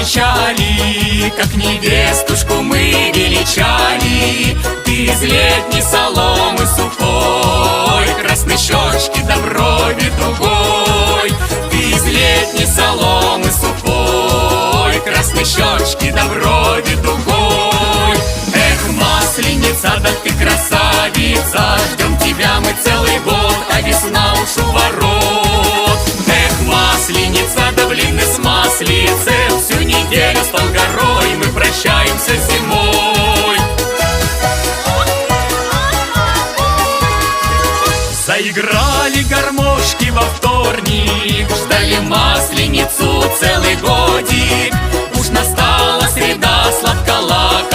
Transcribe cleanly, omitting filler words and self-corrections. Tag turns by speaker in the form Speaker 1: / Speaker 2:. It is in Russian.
Speaker 1: встречали, как невестушку мы величали. Ты из летней соломы сухой, красной щечки да брови дугой. Ты из летней соломы сухой, красной щечки да брови дугой. Эх, масленица, да ты красавица, ждем тебя мы целый год, а весна уж у ворот. Эх, масленица, да блины с маслицем, всю неделю стал горой, мы прощаемся с зимой. Заиграли гармошки во вторник, ждали масленицу целый годик. Уж настала среда, сладколака